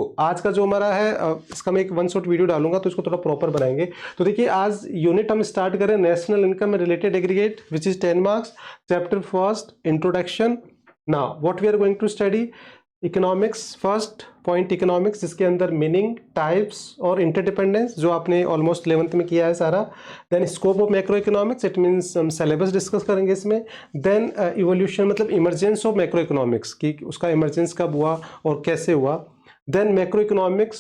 तो आज का जो हमारा है इसका मैं एक वन शॉट वीडियो डालूंगा तो इसको थोड़ा प्रॉपर बनाएंगे। तो देखिए आज यूनिट हम स्टार्ट करें national income related aggregate which is 10 marks, chapter first introduction. Now what we are going to study economics, first point economics जिसके अंदर मीनिंग, टाइप्स और इंटरडिपेंडेंस जो आपने ऑलमोस्ट 11th में किया है सारा। Then scope of macroeconomics, it means हम सिलेबस डिस्कस करेंगे इसमें। देन इवोल्यूशन मतलब इमरजेंस ऑफ मैक्रो इकोनॉमिक्स कि उसका इमरजेंस कब हुआ और कैसे हुआ। Then macroeconomics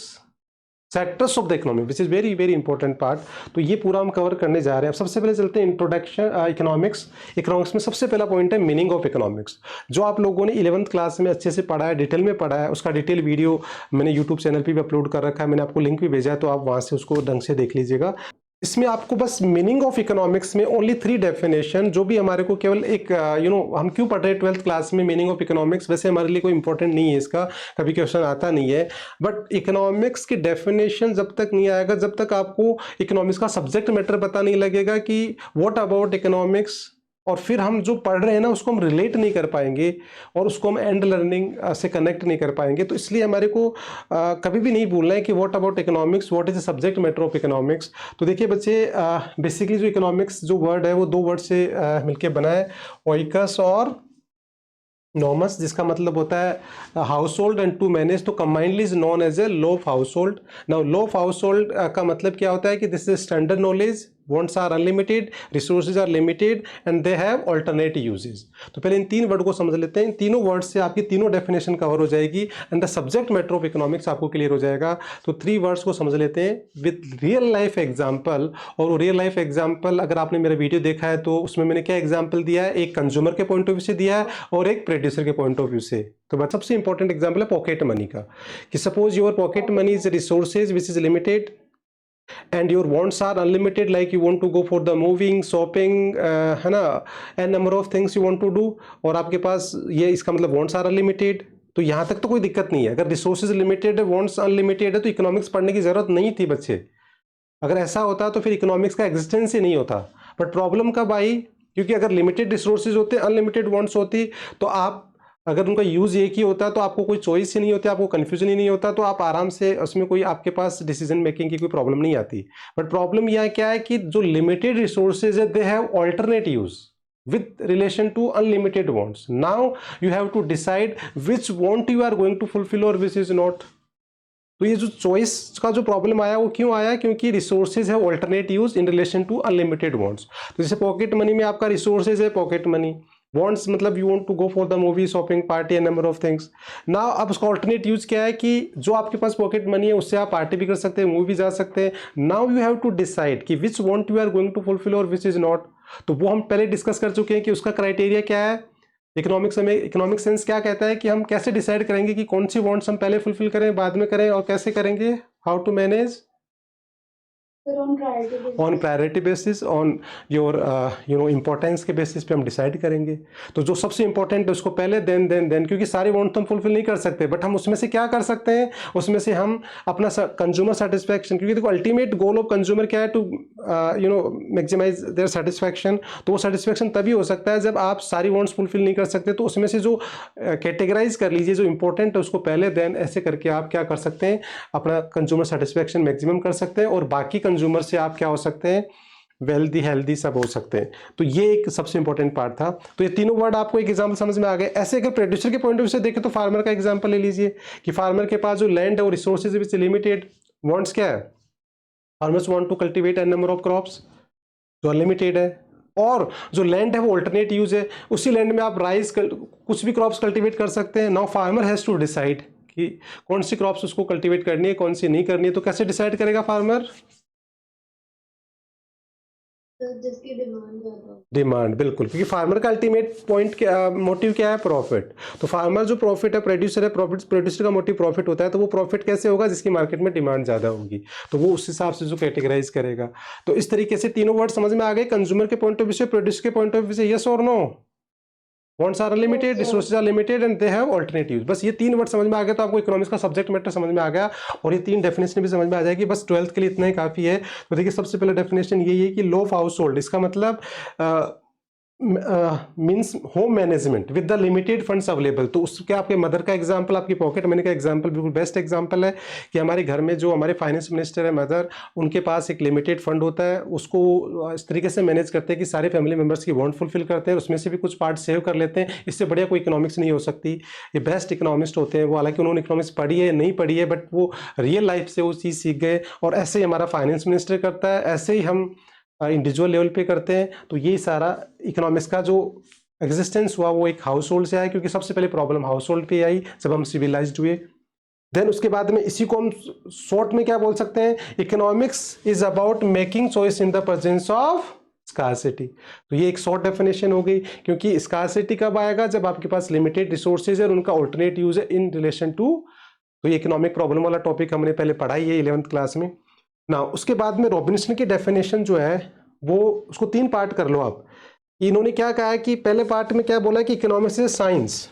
sectors of the economy which is very very important part. तो ये पूरा हम कवर करने जा रहे हैं। अब सबसे पहले चलते हैं इंट्रोडक्शन इकोनॉमिक्स। इकोनॉमिक्स में सबसे पहला पॉइंट है मीनिंग ऑफ इकोनॉमिक्स, जो आप लोगों ने 11th क्लास में अच्छे से पढ़ा है, डिटेल में पढ़ा है। उसका डिटेल वीडियो मैंने यूट्यूब चैनल पर भी अपलोड कर रखा है, मैंने आपको लिंक भी भेजा है, तो आप वहाँ से उसको ढंग से देख लीजिएगा। इसमें आपको बस मीनिंग ऑफ इकोनॉमिक्स में ओनली 3 डेफिनेशन, जो भी हमारे को केवल एक हम क्यों पढ़ रहे हैं 12th क्लास में मीनिंग ऑफ इकोनॉमिक्स, वैसे हमारे लिए कोई इंपॉर्टेंट नहीं है, इसका कभी क्वेश्चन आता नहीं है। बट इकोनॉमिक्स की डेफिनेशन जब तक नहीं आएगा, जब तक आपको इकोनॉमिक्स का सब्जेक्ट मैटर पता नहीं लगेगा कि व्हाट अबाउट इकोनॉमिक्स, और फिर हम जो पढ़ रहे हैं ना उसको हम रिलेट नहीं कर पाएंगे और उसको हम एंड लर्निंग से कनेक्ट नहीं कर पाएंगे। तो इसलिए हमारे को कभी भी नहीं भूलना है कि what about economics, what is the subject matter of economics. तो देखिए बच्चे, बेसिकली जो इकोनॉमिक्स जो वर्ड है वो 2 वर्ड से मिलकर बना है, ओइकस और नॉमस, जिसका मतलब होता है household and to manage. तो combinedly is known as a law of household. Now law of household का मतलब क्या होता है कि this is standard knowledge, wants are unlimited, resources are limited and they have alternate uses। तो पहले इन 3 word को समझ लेते हैं। इन तीनों वर्ड से आपकी तीनों डेफिनेशन कवर हो जाएगी and the subject matter of economics आपको क्लियर हो जाएगा। तो 3 वर्ड्स को समझ लेते हैं विद रियल लाइफ एग्जांपल। और रियल लाइफ एग्जांपल अगर आपने मेरा वीडियो देखा है तो उसमें मैंने क्या एग्जांपल दिया है, एक कंज्यूमर के पॉइंट ऑफ व्यू से दिया है और एक प्रोड्यूसर के पॉइंट ऑफ व्यू से। तो सबसे इंपॉर्टेंट एग्जांपल है पॉकेट मनी का, कि suppose your pocket money is resources which is limited and your wants are unlimited, like you want to go for the moving, shopping, है ना, and number of things you want to do, और आपके पास ये इसका मतलब wants are unlimited। तो यहाँ तक तो कोई दिक्कत नहीं है। अगर रिसोर्सेज लिमिटेड है, wants अनलिमिटेड है, तो इकोनॉमिक्स पढ़ने की जरूरत नहीं थी बच्चे। अगर ऐसा होता तो फिर इकोनॉमिक्स का एग्जिस्टेंस ही नहीं होता। बट प्रॉब्लम कब आई, क्योंकि अगर लिमिटेड रिसोर्सेज होते, अनलिमिटेड वॉन्ट्स होती, तो आप अगर उनका यूज एक ही होता तो आपको कोई चॉइस ही नहीं होती, आपको कंफ्यूजन ही नहीं होता, तो आप आराम से उसमें कोई आपके पास डिसीजन मेकिंग की कोई प्रॉब्लम नहीं आती। बट प्रॉब्लम यह क्या है कि जो लिमिटेड रिसोर्सेज है दे have alternate use with relation to unlimited wants. Now you have to decide which want you are going to fulfill or which is not। तो ये जो चॉइस का जो प्रॉब्लम आया वो क्यों आया, क्योंकि रिसोर्सेज है alternate use in relation to unlimited wants. तो जैसे पॉकेट मनी में आपका रिसोर्सेज है पॉकेट मनी, वांट्स मतलब you want to go for the movie, shopping, party and number of things. ना अब उसका ऑल्टरनेट यूज क्या है कि जो आपके पास पॉकेट मनी है उससे आप पार्टी भी कर सकते हैं, मूवी भी जा सकते हैं। Now you have to decide कि which want you are going to fulfil और विच इज नॉट। तो वो हम पहले डिस्कस कर चुके हैं कि उसका क्राइटेरिया क्या है। इकोनॉमिक्स में इकोनॉमिक सेंस क्या कहता है कि हम कैसे डिसाइड करेंगे कि कौन सी वांट्स हम पहले फुलफिल करें, बाद में करें, और कैसे करेंगे, how to manage on priority basis, on your importance के बेसिस पे हम डिसाइड करेंगे। तो जो सबसे इंपॉर्टेंट है उसको पहले, देन क्योंकि सारे वांट तो हम फुलफिल नहीं कर सकते, बट हम उसमें से क्या कर सकते हैं, उसमें से हम अपना कंज्यूमर सेटिस्फैक्शन, क्योंकि देखो अल्टीमेट गोल ऑफ कंज्यूमर क्या है, टू मैक्सिमाइज देयर सेटिस्फैक्शन। तो वो सेटिस्फैक्शन तभी हो सकता है जब आप सारी वांट्स फुलफिल नहीं कर सकते। तो उसमें से जो कैटेगराइज कर लीजिए जो इंपॉर्टेंट है उसको पहले, देन ऐसे करके आप क्या कर सकते हैं, अपना कंज्यूमर सेटिस्फैक्शन मैक्सिमम कर सकते हैं, और बाकी कंज्यूमर से आप क्या हो सकते हैं, वेल्दी, हेल्दी सब हो सकते हैं। तो ये एक सबसे इंपॉर्टेंट पार्ट था। तो ये तीनों वर्ड आपको एक एग्जांपल समझ में आ गए। ऐसे अगर प्रोड्यूसर के पॉइंट ऑफ व्यू से देखें तो फार्मर का एग्जांपल ले लीजिए कि फार्मर के पास जो लैंड है वो रिसोर्सेज विच लिमिटेड, वांट्स क्या है, farmers want to cultivate an number of crops जो अनलिमिटेड है, और जो लैंड है वो ऑल्टरनेट यूज है, उसी लैंड में आप राइस कुछ भी क्रॉप्स कल्टीवेट कर सकते हैं। Now farmer has to decide कि कौन सी क्रॉप्स उसको कल्टीवेट करनी है, कौन सी नहीं करनी है। तो कैसे डिसाइड करेगा फार्मर, जिसकी डिमांड ज्यादा, डिमांड, बिल्कुल, क्योंकि फार्मर का अल्टीमेट पॉइंट क्या, मोटिव क्या है, प्रॉफिट। तो फार्मर जो प्रॉफिट है, प्रोड्यूसर है, प्रॉफिट, प्रोड्यूसर का मोटिव प्रॉफिट होता है। तो वो प्रॉफिट कैसे होगा, जिसकी मार्केट में डिमांड ज्यादा होगी, तो वो उस हिसाब से जो कैटेगराइज करेगा। तो इस तरीके से तीनों वर्ड समझ में आ गए, कंज्यूमर के पॉइंट ऑफ व्यू से, प्रोड्यूसर के पॉइंट ऑफ व्यू से, यस और no, wants are limited, resources are limited and they have alternate use. बस ये 3 वर्ड समझ में आ गया तो आपको इकोनॉमिक्स का सब्जेक्ट मैटर समझ में आ गया, और ये 3 डेफिनेशन भी समझ में आ जाएगी। बस 12th के लिए इतना ही काफी है। तो देखिए सबसे पहले डेफिनेशन यही है कि लॉ ऑफ हाउस होल्ड, इसका मतलब means home management with the limited funds available. तो उसके आपके मदर का एग्जांपल, आपकी पॉकेट मनी का एग्जांपल बिल्कुल बेस्ट एग्जांपल है कि हमारे घर में जो हमारे फाइनेंस मिनिस्टर है मदर, उनके पास एक लिमिटेड फंड होता है, उसको इस तरीके से मैनेज करते हैं कि सारे फैमिली मेम्बर्स की वांट फुलफिल करते हैं, उसमें से भी कुछ पार्ट सेव कर लेते हैं। इससे बढ़िया कोई इकोनॉमिक्स नहीं हो सकती। ये बेस्ट इकोनॉमिस्ट होते हैं वो, हालांकि उन्होंने इकोनॉमिक्स पढ़ी है नहीं पढ़ी है, बट वो रियल लाइफ से वो चीज़ सीख गए। और ऐसे ही हमारा फाइनेंस मिनिस्टर करता है, ऐसे ही हम इंडिविजुअल लेवल पे करते हैं। तो ये सारा इकोनॉमिक्स का जो एग्जिस्टेंस हुआ वो एक हाउस होल्ड से आया, क्योंकि सबसे पहले प्रॉब्लम हाउस होल्ड पे आई जब हम सिविलाइज्ड हुए। देन उसके बाद में इसी को हम शॉर्ट में क्या बोल सकते हैं, economics is about making choice in the presence of scarcity. तो ये एक शॉर्ट डेफिनेशन हो गई, क्योंकि स्कार्सिटी कब आएगा, जब आपके पास लिमिटेड रिसोर्सेज है और उनका ऑल्टरनेट यूज है इन रिलेशन टू। तो ये इकोनॉमिक प्रॉब्लम वाला टॉपिक हमने पहले पढ़ाई है 11th क्लास में ना। उसके बाद में रॉबिन्सन की डेफिनेशन जो है वो, उसको 3 पार्ट कर लो आप। इन्होंने क्या कहा है कि पहले पार्ट में क्या बोला कि economics is science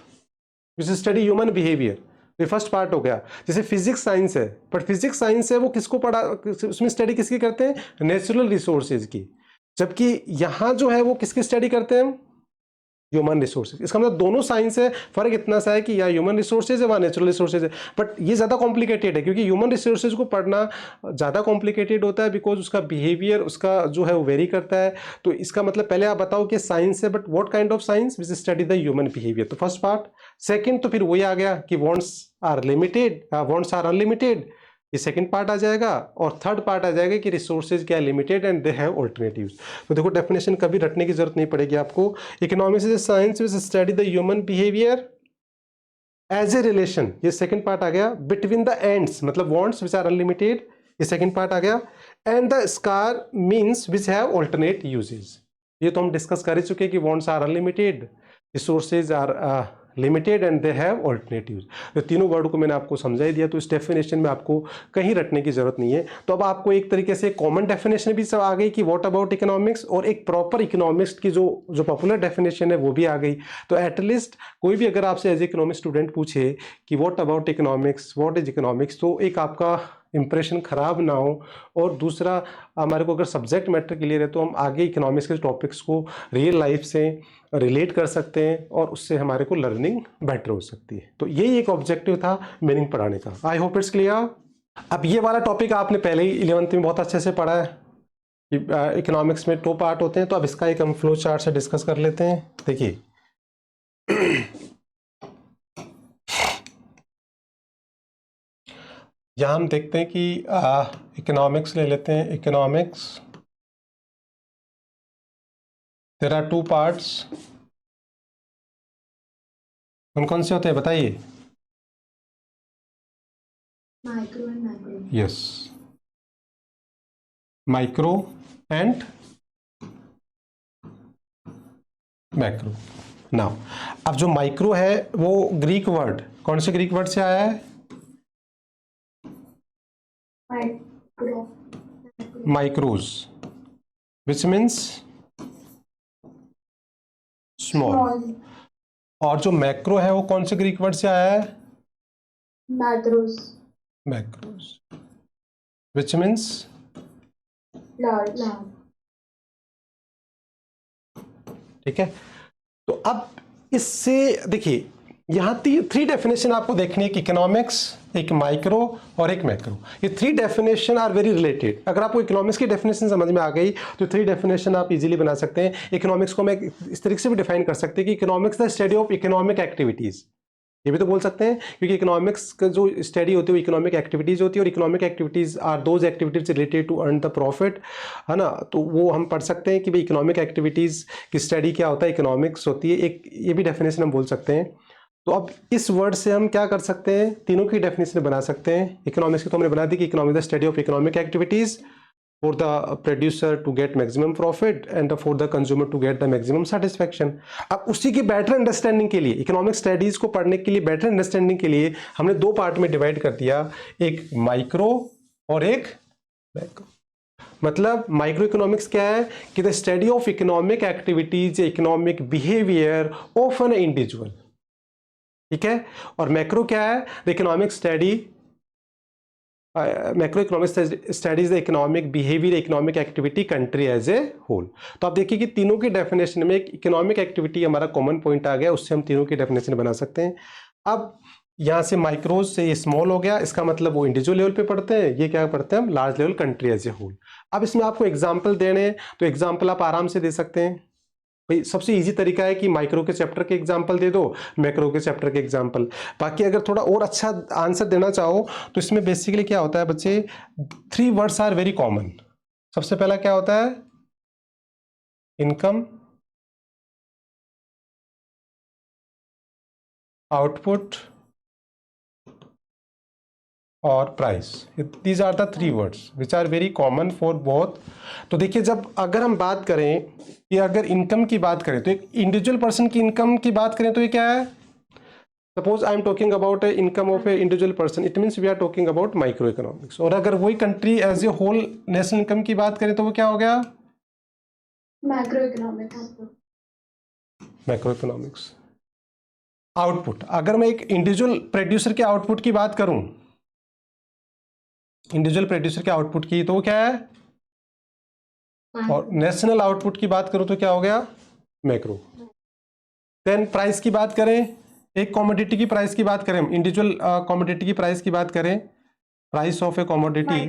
which study human behaviour, ये फर्स्ट पार्ट हो गया। जैसे फिजिक्स साइंस है, पर फिजिक्स साइंस है वो किसको पढ़ा, उसमें स्टडी किसकी करते हैं, नेचुरल रिसोर्सेज की। जबकि यहाँ जो है वो किसकी स्टडी करते हैं, ह्यूमन रिसोर्सेज। इसका मतलब दोनों साइंस है, फर्क इतना सा है कि या ह्यूमन रिसोर्सेज है वहाँ नेचुरल रिसोर्सेज है। बट ये ज़्यादा कॉम्प्लिकेटेड है, क्योंकि ह्यूमन रिसोर्सेज को पढ़ना ज़्यादा कॉम्प्लिकेटेड होता है, बिकॉज उसका बिहेवियर उसका जो है वो वेरी करता है। तो इसका मतलब पहले आप बताओ कि साइंस है, but what kind of science, which study the human behaviour. तो फर्स्ट पार्ट। सेकेंड तो फिर वही आ गया कि wants are limited, wants are unlimited, ये सेकंड पार्ट आ जाएगा। और थर्ड पार्ट आ जाएगा कि रिसोर्सेज क्या limited and they have alternatives. तो देखो डेफिनेशन कभी रटने की जरूरत नहीं पड़ेगी आपको। Economics is science which study the human behaviour as a relation, ये सेकंड पार्ट आ गया। बिटवीन द एंड्स, मतलब वॉन्ट्स विच आर अनलिमिटेड, ये सेकंड पार्ट आ गया। And the scarce means which have alternate uses, ये तो हम डिस्कस कर ही चुके कि wants are unlimited, resources are limited and they have alternatives. तो तीनों वर्ड को मैंने आपको समझा ही दिया, तो इस डेफिनेशन में आपको कहीं रटने की जरूरत नहीं है। तो अब आपको एक तरीके से कॉमन डेफिनेशन भी सब आ गई कि व्हाट अबाउट इकोनॉमिक्स, और एक प्रॉपर इकोनॉमिक्स की जो पॉपुलर डेफिनेशन है वो भी आ गई। तो एटलीस्ट कोई भी अगर आपसे एज इकोनॉमिक स्टूडेंट पूछे कि what about economics, what is economics, तो एक आपका इंप्रेशन खराब ना हो। और दूसरा, हमारे को अगर सब्जेक्ट मैटर क्लियर है तो हम आगे इकोनॉमिक्स के टॉपिक्स को रियल लाइफ से रिलेट कर सकते हैं, और उससे हमारे को लर्निंग बेटर हो सकती है। तो यही एक ऑब्जेक्टिव था मीनिंग पढ़ाने का। I hope it's clear. अब ये वाला टॉपिक आपने पहले ही 11th में बहुत अच्छे से पढ़ा है कि इकोनॉमिक्स में 2 पार्ट होते हैं। तो अब इसका एक हम फ्लो चार्ट से डिस्कस कर लेते हैं। देखिए यहाँ हम देखते हैं कि इकोनॉमिक्स ले लेते हैं। Economics, there are 2 parts. कौन कौन से होते हैं बताइए। Micro and macro. Yes, micro and macro. Now अब जो माइक्रो है वो ग्रीक वर्ड, कौन से ग्रीक वर्ड से आया है, Micro. माइक्रोज, which means small. Small. और जो मैक्रो है वो कौन से ग्रीक वर्ड से आया है, Macros. Macros, which means Large. ठीक है। तो अब इससे देखिए यहाँ 3 डेफिनेशन आपको देखनी है, इकोनॉमिक्स, एक माइक्रो और एक मैक्रो। ये 3 डेफिनेशन आर वेरी रिलेटेड। अगर आपको इकोनॉमिक्स की डेफिनेशन समझ में आ गई तो 3 डेफिनेशन आप इजीली बना सकते हैं। इकोनॉमिक्स को मैं इस तरीके से भी डिफाइन कर सकते हैं कि economics the study of economic activities, ये भी तो बोल सकते हैं, क्योंकि इकोनॉमिक्स का जो स्टडी होती है वो इकोनॉमिक एक्टिविटीज होती है, और economic activities are those activities related to earn the profit, है ना। तो वो हम पढ़ सकते हैं कि भाई इकोनॉमिक एक्टिविटीज की स्टडी क्या होता है, इकोनॉमिक्स होती है एक, ये भी डेफिनेशन हम बोल सकते हैं। तो अब इस वर्ड से हम क्या कर सकते हैं, तीनों की डेफिनेशन बना सकते हैं। इकोनॉमिक्स की तो हमने बना दी कि economic the study of economic activities for the producer to get maximum profit and for the consumer to get the maximum satisfaction। अब उसी की बेटर अंडरस्टैंडिंग के लिए, इकोनॉमिक स्टडीज को पढ़ने के लिए बेटर अंडरस्टैंडिंग के लिए हमने 2 पार्ट में डिवाइड कर दिया, एक माइक्रो और एक मैक्रो। मतलब माइक्रो इकोनॉमिक्स क्या है कि the study of economic activities, economic behaviour of an individual, ठीक है। और मैक्रो क्या है, the economic study macro economic studies the economic behaviour economic activity country as a whole. तो आप देखिए कि तीनों की डेफिनेशन में एक इकोनॉमिक एक्टिविटी हमारा कॉमन पॉइंट आ गया, उससे हम तीनों की डेफिनेशन बना सकते हैं। अब यहाँ से माइक्रोज से ये स्मॉल हो गया, इसका मतलब वो इंडिविजुअल लेवल पे पढ़ते हैं, ये क्या पढ़ते हैं हम large level country as a whole. अब इसमें आपको एग्जाम्पल देने हैं तो एग्जाम्पल आप आराम से दे सकते हैं। भाई सबसे इजी तरीका है कि माइक्रो के चैप्टर के एग्जाम्पल दे दो, मैक्रो के चैप्टर के एग्जाम्पल। बाकी अगर थोड़ा और अच्छा आंसर देना चाहो तो इसमें बेसिकली क्या होता है बच्चे, 3 वर्ड्स आर वेरी कॉमन। सबसे पहला क्या होता है, इनकम, आउटपुट और price. These are the 3 words which are very common for both. तो देखिए जब अगर हम बात करें कि अगर इनकम की बात करें तो एक इंडिविजुअल पर्सन की इनकम की बात करें तो ये क्या है, suppose I am talking about a income of a individual person, it means we are talking about micro economics. और अगर वही country as a whole national income की बात करें तो वो क्या हो गया, macro economics. Macro economics. Output, अगर मैं एक इंडिविजुअल प्रोड्यूसर के आउटपुट की बात करूं, इंडिविजुअल प्रोड्यूसर के आउटपुट की, तो वो क्या है, और नेशनल आउटपुट की बात करूं तो क्या हो गया, मैक्रो। देन प्राइस की बात करें, एक कमोडिटी की प्राइस की बात करें, इंडिविजुअल कमोडिटी की प्राइस की बात करें, प्राइस ऑफ ए कमोडिटी,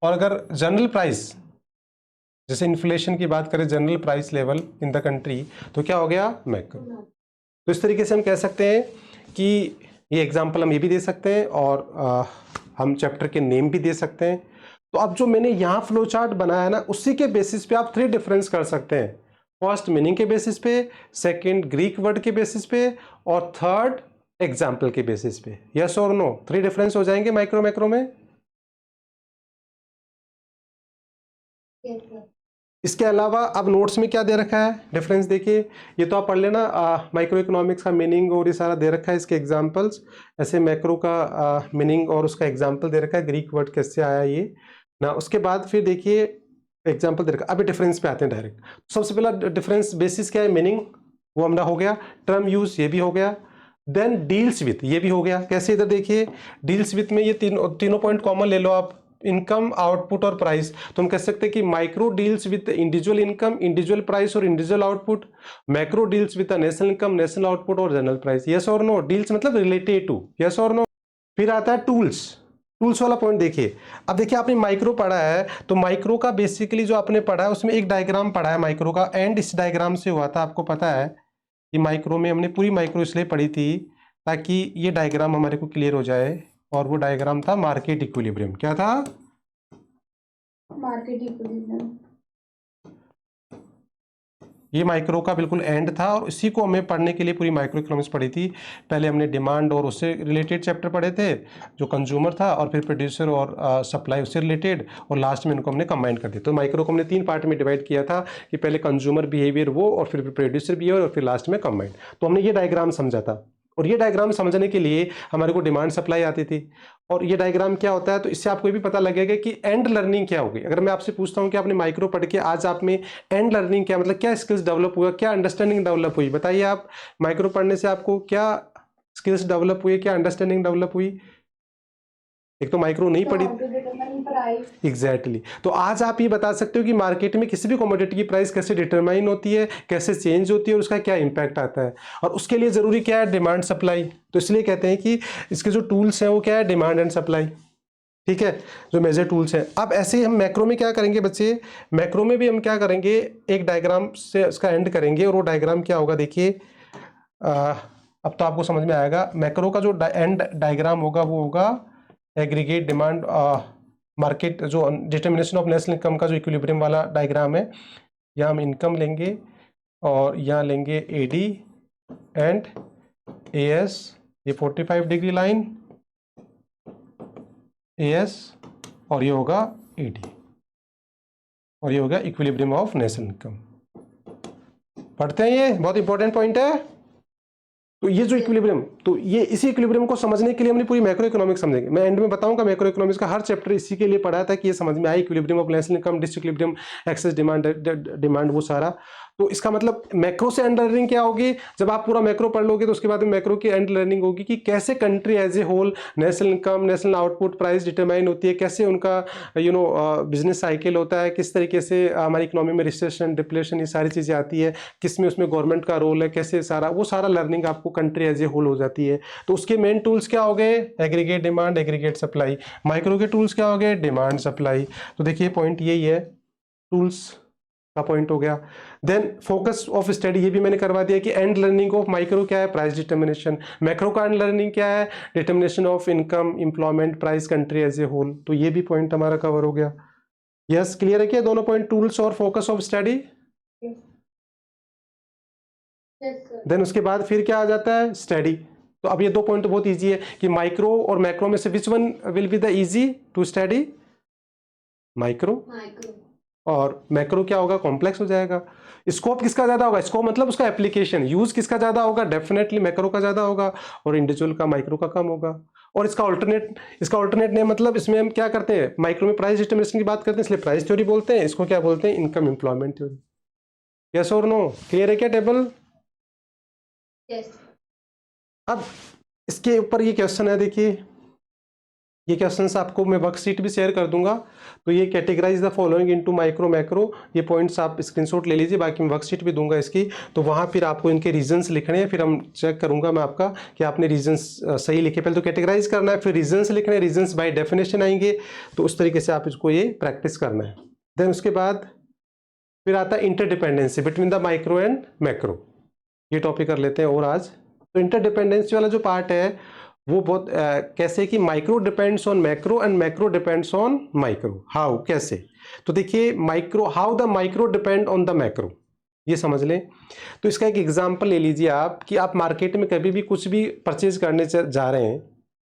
और अगर जनरल प्राइस जैसे इन्फ्लेशन की बात करें, general price level in the country, तो क्या हो गया, मैक्रो। तो इस तरीके से हम कह सकते हैं कि ये एग्जाम्पल हम ये भी दे सकते हैं और हम चैप्टर के नेम भी दे सकते हैं। तो अब जो मैंने यहाँ फ्लो चार्ट बनाया है ना, उसी के बेसिस पे आप 3 डिफरेंस कर सकते हैं। फर्स्ट मीनिंग के बेसिस पे, सेकंड ग्रीक वर्ड के बेसिस पे, और थर्ड एग्जाम्पल के बेसिस पे। यस और नो, 3 डिफरेंस हो जाएंगे माइक्रो मैक्रो में। इसके अलावा अब नोट्स में क्या दे रखा है डिफरेंस देखिए, ये तो आप पढ़ लेना, माइक्रो इकोनॉमिक्स का मीनिंग और ये सारा दे रखा है, इसके एग्जांपल्स। ऐसे मैक्रो का मीनिंग और उसका एग्जांपल दे रखा है, ग्रीक वर्ड कैसे आया ये ना। उसके बाद फिर देखिए एग्जांपल दे रखा। अभी डिफरेंस पे आते हैं डायरेक्ट। सबसे पहला डिफरेंस बेसिस क्या है, मीनिंग, वो हमारा हो गया। टर्म यूज, ये भी हो गया। देन डील्स विथ, ये भी हो गया। कैसे, इधर देखिए डील्स विथ में ये तीनों पॉइंट कॉमन ले लो आप, इनकम, आउटपुट और प्राइस। तो हम कह सकते हैं कि micro deals with individual income, individual price और individual output. Macro deals with national income, national output और जनरल प्राइस। यस और नो, डील्स मतलब रिलेटेड टू, यस और नो। फिर आता है टूल्स, टूल्स वाला पॉइंट देखिए। अब देखिए आपने माइक्रो पढ़ा है, तो माइक्रो का बेसिकली जो आपने पढ़ा है उसमें एक डायग्राम पढ़ा है माइक्रो का, एंड इस डायग्राम से हुआ था। आपको पता है कि माइक्रो में हमने पूरी माइक्रो इसलिए पढ़ी थी ताकि ये डायग्राम हमारे को क्लियर हो जाए, और वो डायग्राम था मार्केट इक्विलिब्रियम। क्या था, मार्केट इक्विलिब्रियम। ये माइक्रो का बिल्कुल एंड था, और इसी को हमें पढ़ने के लिए पूरी माइक्रो इकोनॉमिक्स पढ़ी थी। पहले हमने डिमांड और उससे रिलेटेड चैप्टर पढ़े थे जो कंज्यूमर था, और फिर प्रोड्यूसर और सप्लाई उससे रिलेटेड, और लास्ट में इनको हमने कंबाइन कर दिया। तो माइक्रो को हमने 3 पार्ट में डिवाइड किया था कि पहले कंज्यूमर बिहेवियर वो, और फिर प्रोड्यूसर बिहेवियर, और फिर लास्ट में कंबाइन। तो हमने ये डायग्राम समझा था, और ये डायग्राम समझने के लिए हमारे को डिमांड सप्लाई आती थी। और ये डायग्राम क्या होता है, तो इससे आपको ये भी पता लगेगा कि एंड लर्निंग क्या होगी। अगर मैं आपसे पूछता हूँ कि आपने माइक्रो पढ़ के आज आप में एंड लर्निंग क्या, मतलब क्या स्किल्स डेवलप हुआ, क्या अंडरस्टैंडिंग डेवलप हुई, बताइए आप। माइक्रो पढ़ने से आपको क्या स्किल्स डेवलप हुई, क्या अंडरस्टैंडिंग डेवलप हुई। एक तो माइक्रो नहीं पढ़ी, एग्जैक्टली। तो आज आप ये बता सकते हो कि मार्केट में किसी भी कमोडिटी की प्राइस कैसे डिटरमाइन होती है, कैसे चेंज होती है, और उसका क्या इंपैक्ट आता है। और उसके लिए जरूरी क्या है, डिमांड सप्लाई। तो इसलिए कहते हैं कि इसके जो टूल्स हैं वो क्या है, डिमांड एंड सप्लाई। ठीक है, जो मेजर टूल्स हैं। अब ऐसे ही हम मैक्रो में क्या करेंगे बच्चे, मैक्रो में भी हम क्या करेंगे, एक डायग्राम से उसका एंड करेंगे, और वो डायग्राम क्या होगा देखिए, अब तो आपको समझ में आएगा। मैक्रो का जो एंड डायग्राम होगा वो होगा एग्रीगेट डिमांड मार्केट, जो डिटर्मिनेशन ऑफ नेशनल इनकम का जो इक्विलिब्रियम वाला डायग्राम है। यहाँ हम इनकम लेंगे, और यहाँ लेंगे एडी एंड एएस, ये 45 डिग्री लाइन एएस, और ये होगा एडी, और ये होगा इक्विलिब्रियम ऑफ नेशनल इनकम। पढ़ते हैं, ये बहुत इंपॉर्टेंट पॉइंट है। तो ये जो इक्विलिब्रियम, तो ये इसी इक्विलिब्रियम को समझने के लिए हमने पूरी मैक्रो इकोनॉमिक्स समझेंगे। मैं एंड में बताऊंगा मैक्रो इकोनॉमिक्स का हर चैप्टर इसी के लिए पढ़ा था कि ये समझ में आए, equilibrium of national income, disequilibrium, excess demand, demand, वो सारा। तो इसका मतलब मैक्रो से अंडर लर्निंग क्या होगी, जब आप पूरा मैक्रो पढ़ लोगे तो उसके बाद में मैक्रो की अंडर लर्निंग होगी कि कैसे country as a whole national income, national output, price determine होती है, कैसे उनका बिजनेस साइकिल होता है, किस तरीके से हमारी इकोनॉमी में रिसेशन, डिप्लेशन, ये सारी चीज़ें आती है, किस में उसमें गवर्नमेंट का रोल है, कैसे सारा लर्निंग आपको कंट्री एज ए होल हो जाती है। तो उसके मेन टूल्स क्या हो गए, aggregate demand, aggregate supply. Micro के टूल्स क्या हो गए, डिमांड, सप्लाई। तो देखिए पॉइंट यही है, टूल्स का पॉइंट हो गया। देन फोकस ऑफ स्टडी, ये भी मैंने करवा दिया कि एंड लर्निंग ऑफ माइक्रो क्या है, प्राइस डिटर्मिनेशन। मैक्रो का एंड लर्निंग क्या है, determination of income, employment, price, country as a whole. तो ये भी पॉइंट हमारा कवर हो गया। यस, क्लियर है क्या दोनों पॉइंट, टूल्स और focus of study. Yes, sir. Then उसके बाद फिर क्या आ जाता है, स्टडी। तो अब ये दो पॉइंट तो बहुत इजी है कि माइक्रो और मैक्रो में से which one will be the easy to study, micro. Micro. और मैक्रो क्या होगा, कॉम्प्लेक्स हो जाएगा। स्कोप किसका ज्यादा होगा, स्कोप मतलब उसका एप्लीकेशन, यूज किसका ज्यादा होगा, डेफिनेटली मैक्रो का ज्यादा होगा, और इंडिविजुअल का माइक्रो का कम होगा। और इसका ऑल्टरनेट नेम, मतलब इसमें हम क्या करते हैं, माइक्रो में प्राइस डिटर्मिनेशन की बात करते हैं इसलिए प्राइस थ्योरी बोलते हैं, इसको क्या बोलते हैं, इनकम एम्प्लॉयमेंट थ्योरी। यस और नो, क्लियर है क्या टेबल। Yes. अब इसके ऊपर ये क्वेश्चन है, देखिए ये क्वेश्चंस आपको मैं वर्कशीट भी शेयर कर दूंगा। तो ये categorize the following into micro macro, ये पॉइंट्स आप स्क्रीनशॉट ले लीजिए, बाकी मैं वर्कशीट भी दूंगा इसकी। तो वहाँ फिर आपको इनके रीजंस लिखने हैं, फिर हम चेक करूंगा मैं आपका कि आपने रीजंस सही लिखे। पहले तो कैटेगराइज करना है, फिर रीजंस लिखने हैं, रीजंस बाय डेफिनेशन आएंगे। तो उस तरीके से आप इसको ये प्रैक्टिस करना है। देन उसके बाद फिर आता है interdependency between the micro and macro, ये टॉपिक कर लेते हैं और आज। तो इंटरडिपेंडेंसी वाला जो पार्ट है वो बहुत कैसे कि micro depends on macro and macro depends on micro. How, कैसे। तो देखिए micro, how the micro depend on the macro, ये समझ लें। तो इसका एक एग्जांपल ले लीजिए आप कि आप मार्केट में कभी भी कुछ भी परचेज करने जा रहे हैं,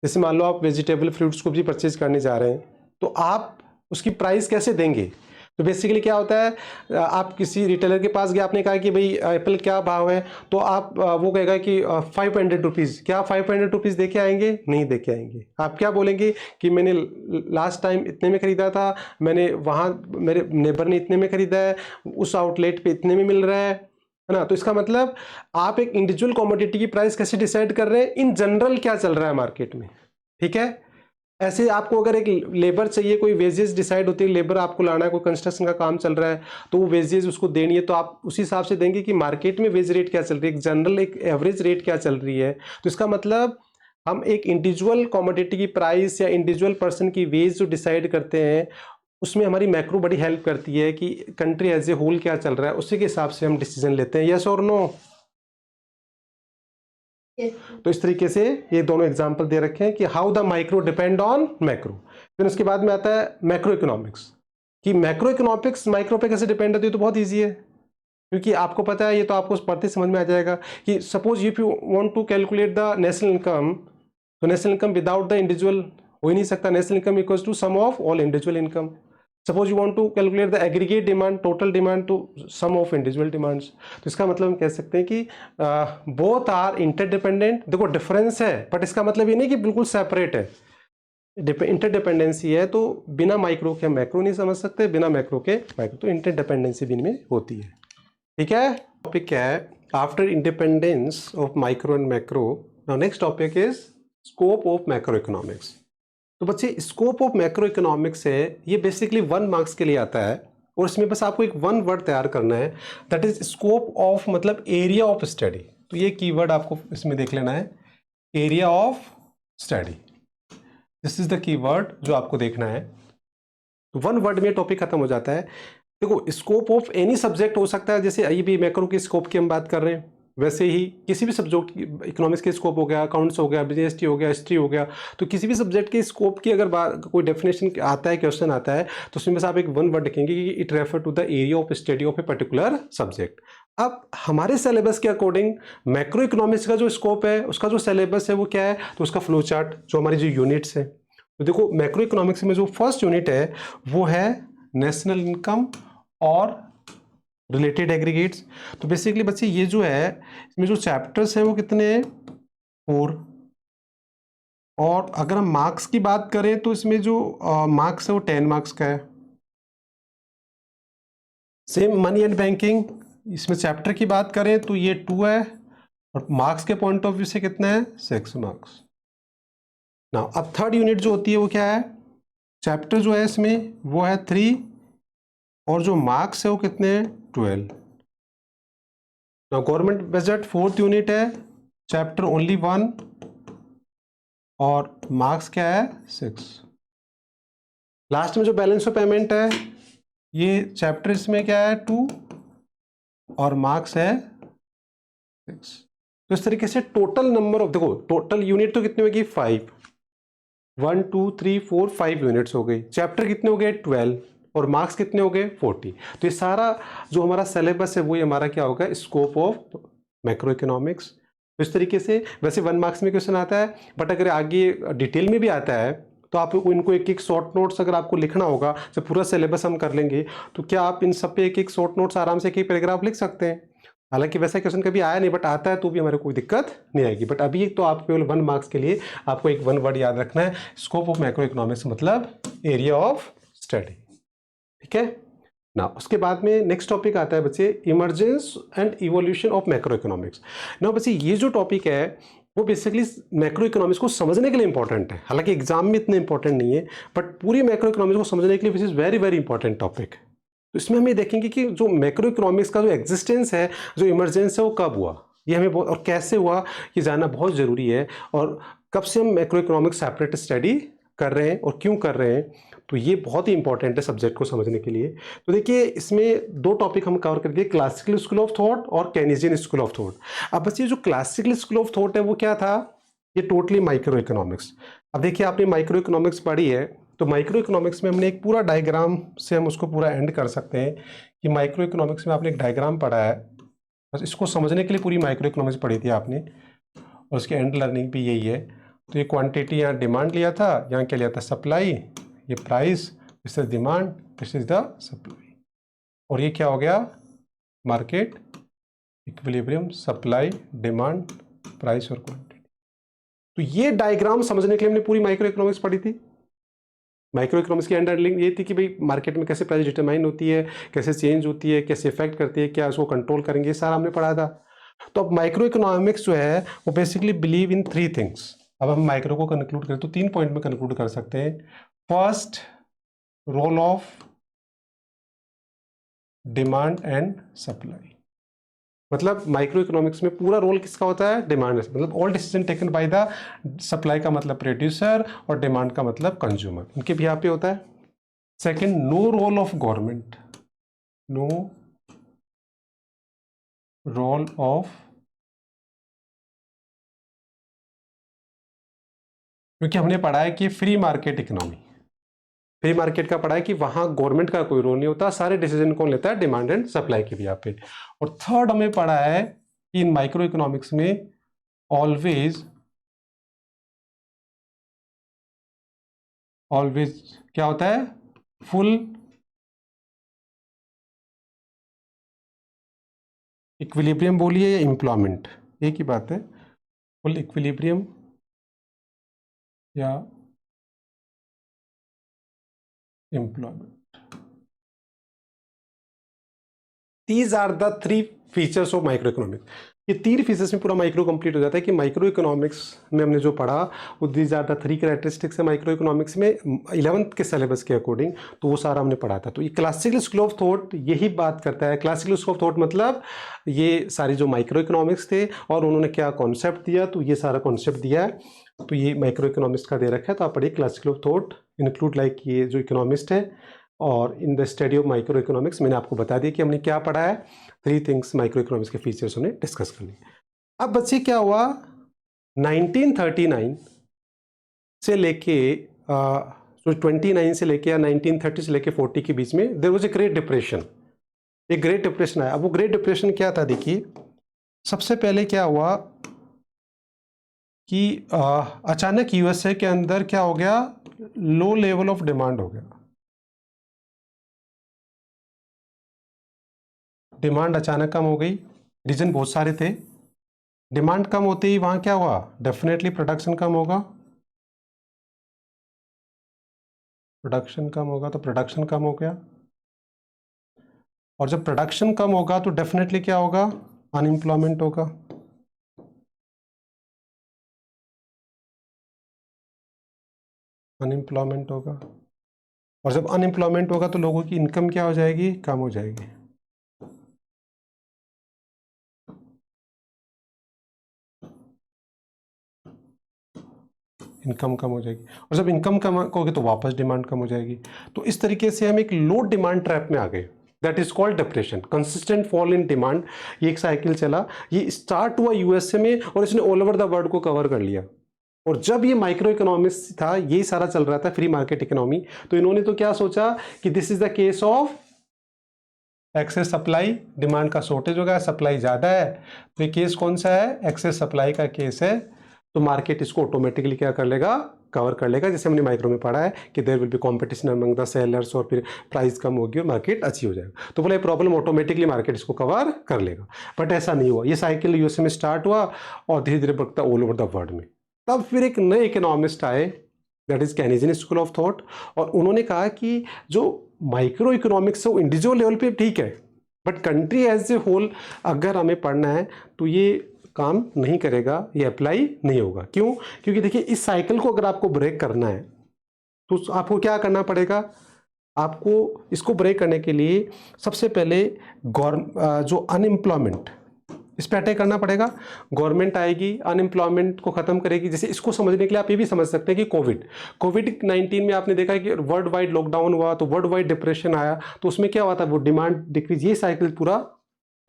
जैसे मान लो आप वेजिटेबल फ्रूट्स को भी परचेज करने जा रहे हैं, तो आप उसकी प्राइस कैसे देंगे। तो बेसिकली क्या होता है, आप किसी रिटेलर के पास गए, आपने कहा कि भाई एप्पल क्या भाव है, तो आप वो कहेगा कि 500 रुपीज़। क्या 500 रुपीज़ दे के आएंगे, नहीं दे के आएंगे। आप क्या बोलेंगे कि मैंने लास्ट टाइम इतने में ख़रीदा था, मैंने वहाँ मेरे नेबर ने इतने में ख़रीदा है, उस आउटलेट पे इतने में मिल रहा है ना। तो इसका मतलब आप एक इंडिविजुअल कमोडिटी की प्राइस कैसे डिसाइड कर रहे हैं, इन जनरल क्या चल रहा है मार्केट में, ठीक है। ऐसे आपको अगर एक लेबर चाहिए, कोई वेजेस डिसाइड होती है, लेबर आपको लाना है, कोई कंस्ट्रक्शन का काम चल रहा है, तो वो वेजेस उसको देनी है, तो आप उसी हिसाब से देंगे कि मार्केट में वेज रेट क्या चल रही है, एक जनरल एक एवरेज रेट क्या चल रही है। तो इसका मतलब हम एक इंडिविजुअल कमोडिटी की प्राइस या इंडिविजुअल पर्सन की वेज जो डिसाइड करते हैं, उसमें हमारी मैक्रो बड़ी हेल्प करती है कि कंट्री एज ए होल क्या चल रहा है, उसी के हिसाब से हम डिसीजन लेते हैं। यस और नो। Yes. तो इस तरीके से ये दोनों एग्जाम्पल दे रखे हैं कि how the micro depend on macro. फिर उसके बाद में आता है मैक्रो इकोनॉमिक्स, कि मैक्रो इकोनॉमिक्स माइक्रो पे कैसे डिपेंड होती है। तो बहुत ईजी है, क्योंकि आपको पता है, ये तो आपको पढ़ते समझ में आ जाएगा कि suppose if you want to calculate the national income, तो national income without the individual हो ही नहीं सकता। National income equals to sum of all individual income. Suppose you want to calculate the aggregate demand, total demand, to sum of individual demands. तो इसका मतलब हम कह सकते हैं कि बोथ आर इंटरडिपेंडेंट। देखो डिफरेंस है, बट इसका मतलब ये नहीं कि बिल्कुल सेपरेट है। इंटरडिपेंडेंसी है, तो बिना माइक्रो के मैक्रो नहीं समझ सकते, बिना मैक्रो के माइक्रो। तो इंटरडिपेंडेंसी भी इनमें होती है, ठीक है। टॉपिक क्या है, after independence of micro and macro, now next topic is scope of macro economics. तो बच्चे स्कोप ऑफ मैक्रो इकोनॉमिक्स है, ये बेसिकली 1 मार्क्स के लिए आता है, और इसमें बस आपको एक 1 वर्ड तैयार करना है, दैट इज स्कोप ऑफ, मतलब एरिया ऑफ स्टडी। तो ये कीवर्ड आपको इसमें देख लेना है, area of study, this is the keyword जो आपको देखना है। तो 1 वर्ड में टॉपिक खत्म हो जाता है। देखो स्कोप ऑफ एनी सब्जेक्ट हो सकता है, जैसे अभी भी मैक्रो के स्कोप की हम बात कर रहे हैं, वैसे ही किसी भी सब्जेक्ट, इकोनॉमिक्स के स्कोप हो गया, अकाउंट्स हो गया, जीएसटी हो गया, हिस्ट्री हो गया, तो किसी भी सब्जेक्ट के स्कोप की अगर कोई डेफिनेशन आता है, क्वेश्चन आता है, तो उसमें बस आप एक 1 वर्ड लिखेंगे कि it refer to the area of study of a particular subject. अब हमारे सिलेबस के अकॉर्डिंग मैक्रो इकोनॉमिक्स का जो स्कोप है, उसका जो सिलेबस है वो क्या है, तो उसका फ्लो चार्ट, जो हमारी जो यूनिट्स है। तो देखो मैक्रो इकोनॉमिक्स में जो फर्स्ट यूनिट है वो है नेशनल इनकम और रिलेटेड एग्रीगेट्स। तो बेसिकली बच्चे ये जो है, इसमें जो चैप्टर्स हैं वो कितने हैं, 4। और अगर हम मार्क्स की बात करें तो इसमें जो मार्क्स है वो 10 मार्क्स का है। सेम मनी एंड बैंकिंग इसमें चैप्टर की बात करें तो ये 2 है और मार्क्स के पॉइंट ऑफ व्यू से कितना है 6 मार्क्स ना। अब थर्ड यूनिट जो होती है वो क्या है, चैप्टर जो है इसमें वो है 3 और जो मार्क्स है वो कितने हैं 12 ना। गवर्नमेंट बजट फोर्थ यूनिट है, चैप्टर ओनली 1 और मार्क्स क्या है 6। लास्ट में जो बैलेंस ऑफ पेमेंट है ये चैप्टर इसमें क्या है 2 और मार्क्स है 6। तो इस तरीके से टोटल नंबर ऑफ, देखो टोटल यूनिट तो कितनी होगी 5, 1 2 3 4 5 यूनिट्स हो गई, चैप्टर कितने हो गए 12 और मार्क्स कितने हो गए 40। तो ये सारा जो हमारा सिलेबस है वो हमारा क्या होगा स्कोप ऑफ मैक्रो इकोनॉमिक्स। तो इस तरीके से वैसे 1 मार्क्स में क्वेश्चन आता है, बट अगर आगे डिटेल में भी आता है तो आप इनको एक एक शॉर्ट नोट्स अगर आपको लिखना होगा, जब पूरा सिलेबस हम कर लेंगे तो क्या आप इन सब पे एक एक शॉर्ट नोट्स आराम से एक एक पैराग्राफ लिख सकते हैं। हालांकि वैसा क्वेश्चन कभी आया नहीं, बट आता है तो भी हमारे कोई दिक्कत नहीं आएगी। बट अभी तो आप केवल 1 मार्क्स के लिए आपको एक 1 वर्ड याद रखना है, स्कोप ऑफ मैक्रो इकोनॉमिक्स मतलब एरिया ऑफ स्टडी। ठीक है ना। उसके बाद में नेक्स्ट टॉपिक आता है बच्चे emergence and evolution of macro economics. ना बच्चे ये जो टॉपिक है वो बेसिकली मैक्रो इकोनॉमिक्स को समझने के लिए इंपॉर्टेंट है, हालांकि एग्जाम में इतने इंपॉर्टेंट नहीं है, बट पूरी मैक्रो इकोनॉमिक्स को समझने के लिए विच is very very important topic. तो इसमें हम ये देखेंगे कि जो मैक्रो इकोनॉमिक्स का जो एग्जिस्टेंस है, जो इमरजेंस है वो कब हुआ, ये हमें बहुत, और कैसे हुआ ये जानना बहुत ज़रूरी है, और कब से हम मैक्रो इकोनॉमिक्स सेपरेट स्टडी कर रहे हैं और क्यों कर रहे हैं। तो ये बहुत ही इंपॉर्टेंट है सब्जेक्ट को समझने के लिए। तो देखिए इसमें 2 टॉपिक हम कवर कर दिए, क्लासिकल स्कूल ऑफ थॉट और केनेजियन स्कूल ऑफ थॉट। अब बस ये जो क्लासिकल स्कूल ऑफ थॉट है वो क्या था, ये टोटली माइक्रो इकोनॉमिक्स। अब देखिए आपने माइक्रो इकोनॉमिक्स पढ़ी है, तो माइक्रो इकोनॉमिक्स में हमने एक पूरा डायग्राम से हम उसको पूरा एंड कर सकते हैं कि माइक्रो इकोनॉमिक्स में आपने एक डायग्राम पढ़ा है, बस इसको समझने के लिए पूरी माइक्रो इकोनॉमिक्स पढ़ी थी आपने, और उसकी एंड लर्निंग भी यही है। तो ये क्वांटिटी यहाँ डिमांड लिया था, यहाँ क्या लिया था सप्लाई, ये price, this is demand, this is the supply, और ये क्या हो गया market equilibrium, supply demand price और क्वांटिटी। तो ये डायग्राम समझने के लिए हमने पूरी माइक्रो इकोनॉमिक्स पढ़ी थी। माइक्रो इकोनॉमिक्स की अंडरलाइंग ये थी कि भाई मार्केट में कैसे प्राइस डिटरमाइन होती है, कैसे चेंज होती है, कैसे इफेक्ट करती है, क्या उसको कंट्रोल करेंगे, ये सारा हमने पढ़ा था। तो अब माइक्रो इकोनॉमिक्स जो है वो बेसिकली बिलीव इन 3 थिंग्स। अब हम माइक्रो को कंक्लूड करें तो 3 पॉइंट में कंक्लूड कर सकते हैं। First, role of demand and supply, मतलब माइक्रो इकोनॉमिक्स में पूरा रोल किसका होता है, डिमांड, मतलब all decision taken by the supply का मतलब प्रोड्यूसर और डिमांड का मतलब कंज्यूमर, इनके भी यहाँ पे होता है। Second, no role of government, no role of, क्योंकि हमने पढ़ा है कि free market economy, free market का पढ़ा है कि वहां गवर्नमेंट का कोई रोल नहीं होता, सारे डिसीजन कौन लेता है, डिमांड एंड सप्लाई के भी यहाँ पे। और थर्ड हमें पढ़ा है कि इन माइक्रो इकोनॉमिक्स में ऑलवेज क्या होता है, फुल इक्विलिब्रियम बोलिए या एम्प्लॉयमेंट, एक ही बात है, फुल इक्विलिब्रियम या employment. These are the 3 features of micro economics. ये 3 फीचर्स में पूरा माइक्रो कंप्लीट हो जाता है कि माइक्रो इकोनॉमिक्स में हमने जो पढ़ा वो दीज आर द 3 कैरेक्टरिस्टिक्स है माइक्रो इकोनॉमिक्स में 11th के सिलेबस के अकॉर्डिंग, तो वो सारा हमने पढ़ा था। तो ये क्लासिकल स्कूल ऑफ थॉट यही बात करता है। क्लासिकल स्कूल ऑफ थॉट मतलब ये सारी जो माइक्रो इकोनॉमिक्स थे और उन्होंने क्या कॉन्सेप्ट दिया, तो ये सारा कॉन्सेप्ट दिया है, तो ये माइक्रो इकोनॉमिक्स का दे रखा है। तो आप पढ़िए classical of thought include like ये जो इकोनॉमिस्ट है, और in the study of micro economics मैंने आपको बता दिया कि हमने क्या पढ़ा है, 3 थिंग्स माइक्रो इकोनॉमिक्स के फीचर्स हमने डिस्कस कर लिए। अब बच्चे क्या हुआ 1939 से लेके जो 29 से लेके या 1930 से लेके 40 के बीच में there was a great depression, एक ग्रेट डिप्रेशन आया। अब वो ग्रेट डिप्रेशन क्या था, देखिए सबसे पहले क्या हुआ कि अचानक यूएसए के अंदर क्या हो गया, लो लेवल ऑफ डिमांड हो गया, डिमांड अचानक कम हो गई। रीजन बहुत सारे थे, डिमांड कम होते ही वहां क्या हुआ, डेफिनेटली प्रोडक्शन कम होगा, तो प्रोडक्शन कम हो गया। और जब प्रोडक्शन कम होगा तो डेफिनेटली क्या होगा, अनएम्प्लॉयमेंट होगा। अनएम्प्लॉयमेंट होगा, और जब अनएम्प्लॉयमेंट होगा तो लोगों की इनकम क्या हो जाएगी, कम हो जाएगी। इनकम कम हो जाएगी, और जब इनकम कम होगी तो वापस डिमांड कम हो जाएगी। तो इस तरीके से हम एक लो डिमांड ट्रैप में आ गए, that is called depression, consistent fall in demand. ये एक साइकिल चला, ये स्टार्ट हुआ यूएसए में और इसने ऑल ओवर द वर्ल्ड को कवर कर लिया। और जब ये माइक्रो इकोनॉमिक्स था, ये सारा चल रहा था, फ्री मार्केट इकोनॉमी, तो इन्होंने तो क्या सोचा कि this is the case of excess supply, demand का शॉर्टेज हो गया, सप्लाई ज्यादा है, तो ये केस कौन सा है, एक्सेस सप्लाई का केस है। तो मार्केट इसको ऑटोमेटिकली क्या कर लेगा, कवर कर लेगा। जैसे हमने माइक्रो में पढ़ा है कि there will be competition among the sellers, और फिर प्राइस कम होगी और मार्केट अच्छी हो जाएगा। तो बोले प्रॉब्लम ऑटोमेटिकली मार्केट इसको कवर कर लेगा, बट ऐसा नहीं हुआ। ये साइकिल यूएसए में स्टार्ट हुआ और धीरे धीरे बढ़ता ऑल ओवर द वर्ल्ड में। तब फिर एक नए इकोनॉमिस्ट आए, that is Keynesian school of thought, और उन्होंने कहा कि जो माइक्रो इकोनॉमिक्स है वो इंडिविजुअल लेवल पे ठीक है, but country as a whole अगर हमें पढ़ना है तो ये काम नहीं करेगा, ये अप्लाई नहीं होगा। क्यों? क्योंकि देखिए इस साइकिल को अगर आपको ब्रेक करना है तो आपको क्या करना पड़ेगा, आपको इसको ब्रेक करने के लिए सबसे पहले जो अनएम्प्लॉयमेंट, इस पर अटैक करना पड़ेगा। गवर्नमेंट आएगी, अनएम्प्लॉयमेंट को खत्म करेगी। जैसे इसको समझने के लिए आप ये भी समझ सकते हैं कि कोविड-19 में आपने देखा कि वर्ल्ड वाइड लॉकडाउन हुआ तो वर्ल्ड वाइड डिप्रेशन आया, तो उसमें क्या हुआ था, वो डिमांड डिक्रीज, ये साइकिल पूरा